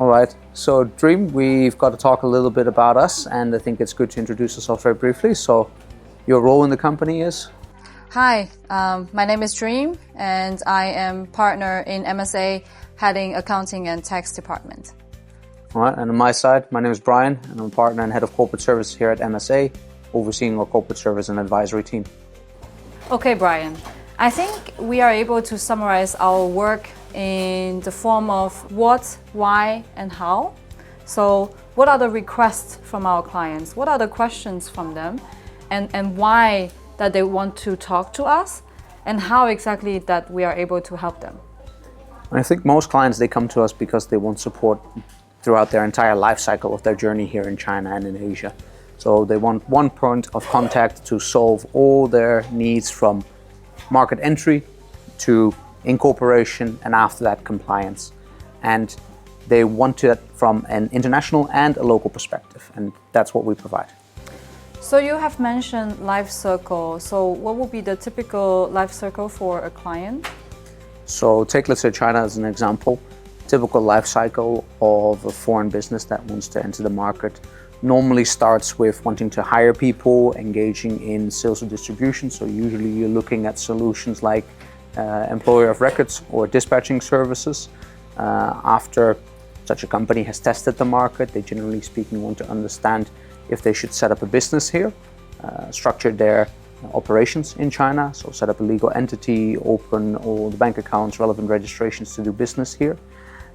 All right, so Dream, we've got to talk a little bit about us, and I think it's good to introduce yourself very briefly. So your role in the company is? Hi, my name is Dream, and I am partner in MSA, heading accounting and tax department. All right, and on my side, my name is Brian, and I'm a partner and head of corporate service here at MSA, overseeing our corporate service and advisory team. Okay, Brian, I think we are able to summarize our work in the form of what, why, and how. So what are the requests from our clients? What are the questions from them? And why that they want to talk to us? And how exactly that we are able to help them? I think most clients, they come to us because they want support throughout their entire life cycle of their journey here in China and in Asia. So they want one point of contact to solve all their needs, from market entry to incorporation, and after that compliance. And they want it from an international and a local perspective, and that's what we provide. So you have mentioned Lifecycle. So what would be the typical Lifecycle for a client? So take, let's say, China as an example. Typical life cycle of a foreign business that wants to enter the market normally starts with wanting to hire people, engaging in sales or distribution. So usually you're looking at solutions like employer of records or dispatching services. After such a company has tested the market, they generally speaking want to understand if they should set up a business here, structure their operations in China, so set up a legal entity, open all the bank accounts, relevant registrations to do business here.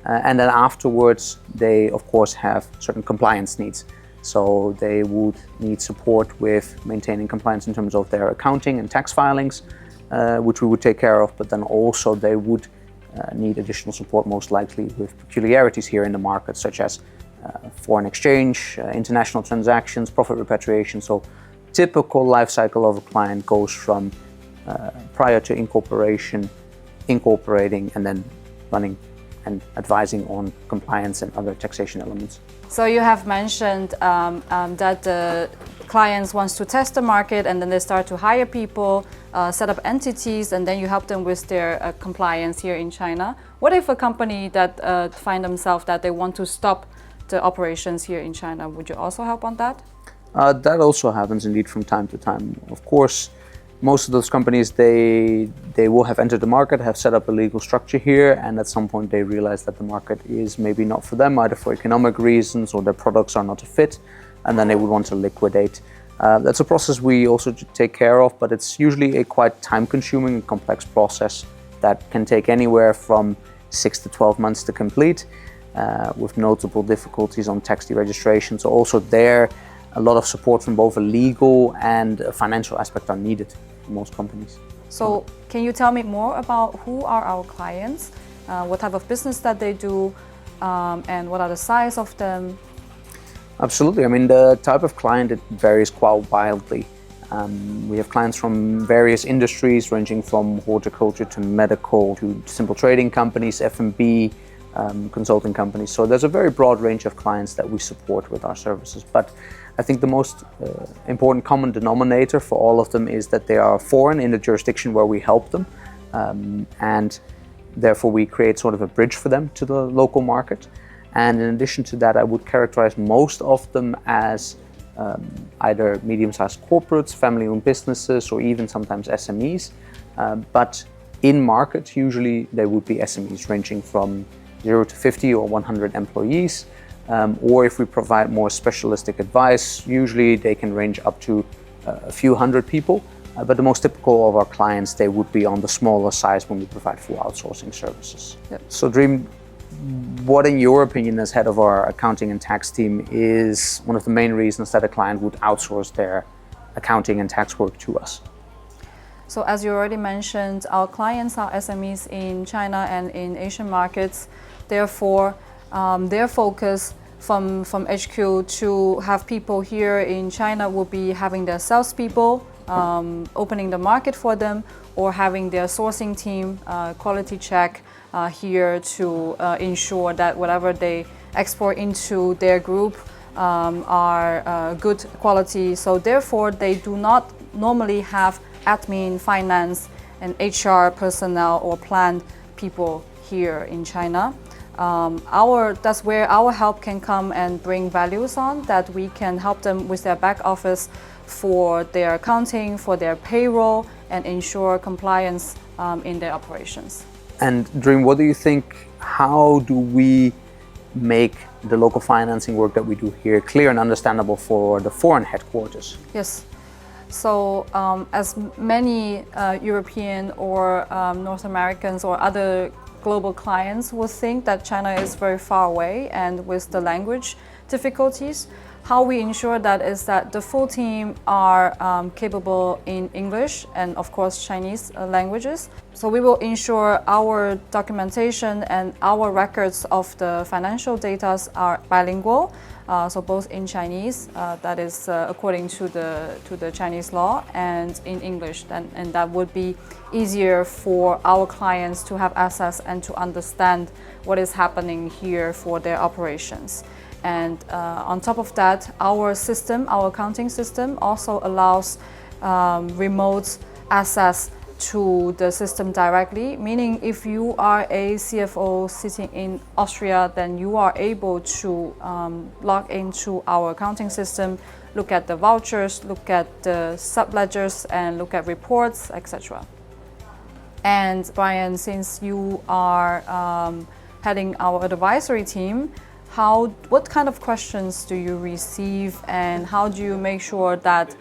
And then afterwards, they of course have certain compliance needs. So they would need support with maintaining compliance in terms of their accounting and tax filings, which we would take care of, but then also they would need additional support, most likely with peculiarities here in the market, such as foreign exchange, international transactions, profit repatriation. So typical life cycle of a client goes from prior to incorporation, incorporating, and then running and advising on compliance and other taxation elements. So you have mentioned that the clients wants to test the market, and then they start to hire people, set up entities, and then you help them with their compliance here in China. What if a company that find themselves that they want to stop the operations here in China? Would you also help on that? That also happens indeed from time to time. Of course, most of those companies, they will have entered the market, have set up a legal structure here, and at some point they realize that the market is maybe not for them, either for economic reasons or their products are not a fit, and then they would want to liquidate. That's a process we also take care of, but it's usually a quite time-consuming and complex process that can take anywhere from 6 to 12 months to complete, with notable difficulties on tax deregistration. So also there, a lot of support from both a legal and a financial aspect are needed for most companies. So can you tell me more about who are our clients, what type of business that they do, and what are the size of them? Absolutely. I mean, the type of client, it varies quite wildly. We have clients from various industries, ranging from horticulture to medical to simple trading companies, F&B, consulting companies. So there's a very broad range of clients that we support with our services. But I think the most important common denominator for all of them is that they are foreign in the jurisdiction where we help them, and therefore we create sort of a bridge for them to the local market. And in addition to that, I would characterize most of them as either medium-sized corporates, family-owned businesses, or even sometimes SMEs. But in market, usually they would be SMEs ranging from 0 to 50 or 100 employees. Or if we provide more specialistic advice, usually they can range up to a few hundred people. But the most typical of our clients, they would be on the smaller size when we provide full outsourcing services. Yep. So Dream, what in your opinion as head of our accounting and tax team is one of the main reasons that a client would outsource their accounting and tax work to us? So as you already mentioned, our clients are SMEs in China and in Asian markets. Therefore, their focus from HQ to have people here in China will be having their salespeople, opening the market for them, or having their sourcing team quality check here to ensure that whatever they export into their group are good quality. So therefore, they do not normally have admin, finance, and HR personnel or plant people here in China. That's where our help can come and bring values on, that we can help them with their back office for their accounting, for their payroll, and ensure compliance in their operations. And Dream, what do you think, how do we make the local financing work that we do here clear and understandable for the foreign headquarters? Yes. So as many European or North Americans or other global clients would think that China is very far away, and with the language difficulties, how we ensure that is that the full team are capable in English and of course Chinese languages. So we will ensure our documentation and our records of the financial data are bilingual, so both in Chinese, that is according to the Chinese law, and in English, and that would be easier for our clients to have access and to understand what is happening here for their operations. And on top of that, our system, our accounting system, also allows remote access to the system directly, meaning if you are a CFO sitting in Austria, then you are able to log into our accounting system, look at the vouchers, look at the subledgers, and look at reports, etc. And Brian, since you are heading our advisory team, what kind of questions do you receive, and how do you make sure that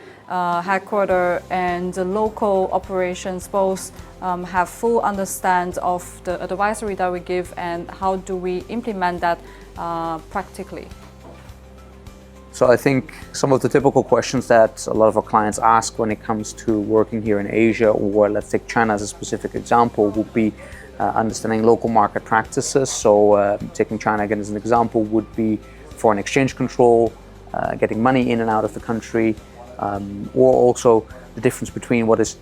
headquarters and the local operations both have full understand of the advisory that we give, and how do we implement that practically? So I think some of the typical questions that a lot of our clients ask when it comes to working here in Asia, or let's take China as a specific example, would be understanding local market practices. So taking China again as an example would be foreign exchange control, getting money in and out of the country, or also the difference between what is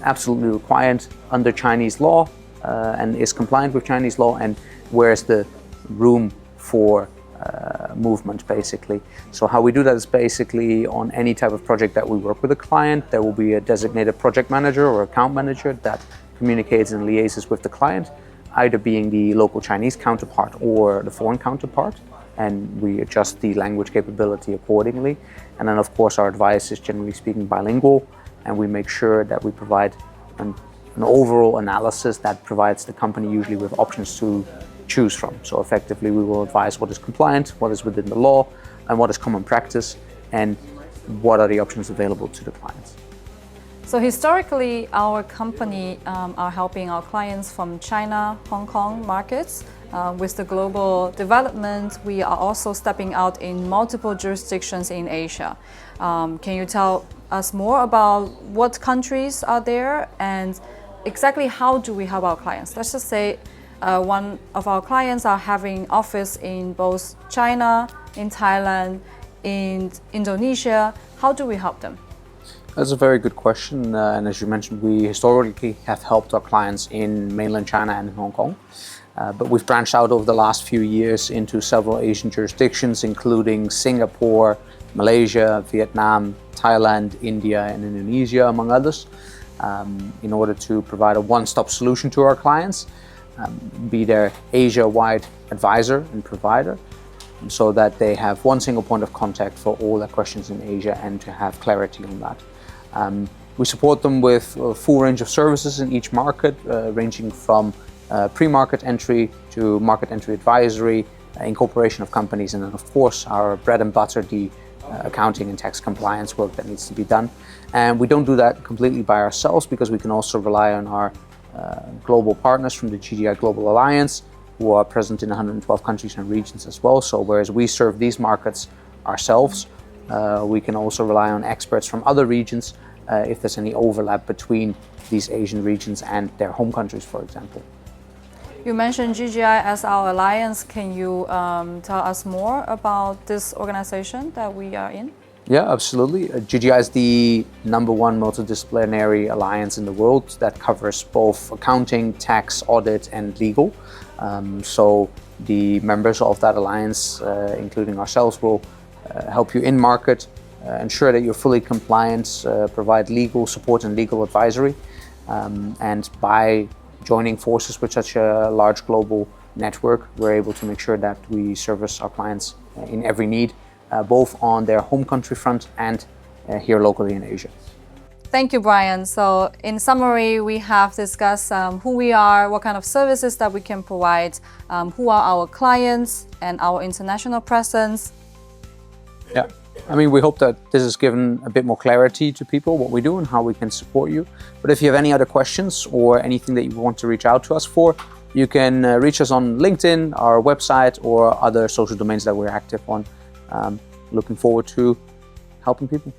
absolutely required under Chinese law and is compliant with Chinese law, and where's the room for movement, basically. So how we do that is basically on any type of project that we work with a client, there will be a designated project manager or account manager that communicates and liaises with the client, either being the local Chinese counterpart or the foreign counterpart, and we adjust the language capability accordingly. And then of course our advice is generally speaking bilingual, and we make sure that we provide an overall analysis that provides the company usually with options to choose from. So effectively we will advise what is compliant, what is within the law, and what is common practice, and what are the options available to the clients. So historically, our company are helping our clients from China, Hong Kong markets. With the global development, we are also stepping out in multiple jurisdictions in Asia. Can you tell us more about what countries are there, and exactly how do we help our clients? Let's just say one of our clients are having office in both China, in Thailand, in Indonesia. How do we help them? That's a very good question, and as you mentioned, we historically have helped our clients in mainland China and in Hong Kong, but we've branched out over the last few years into several Asian jurisdictions, including Singapore, Malaysia, Vietnam, Thailand, India, and Indonesia, among others, in order to provide a one-stop solution to our clients, be their Asia-wide advisor and provider, so that they have one single point of contact for all their questions in Asia and to have clarity on that. We support them with a full range of services in each market, ranging from pre-market entry to market entry advisory, incorporation of companies, and then of course our bread and butter, the accounting and tax compliance work that needs to be done. And we don't do that completely by ourselves, because we can also rely on our global partners from the GDI Global Alliance, who are present in 112 countries and regions as well. So whereas we serve these markets ourselves, we can also rely on experts from other regions if there's any overlap between these Asian regions and their home countries, for example. You mentioned GGI as our alliance. Can you tell us more about this organization that we are in? Yeah, absolutely. GGI is the #1 multidisciplinary alliance in the world that covers both accounting, tax, audit, and legal. So the members of that alliance, including ourselves, will help you in market, ensure that you're fully compliant, provide legal support and legal advisory. And by joining forces with such a large global network, we're able to make sure that we service our clients in every need, both on their home country front and here locally in Asia. Thank you, Brian. So in summary, we have discussed who we are, what kind of services that we can provide, who are our clients, and our international presence. Yeah, I mean, we hope that this has given a bit more clarity to people, what we do and how we can support you. But if you have any other questions or anything that you want to reach out to us for, you can reach us on LinkedIn, our website, or other social domains that we're active on. Looking forward to helping people.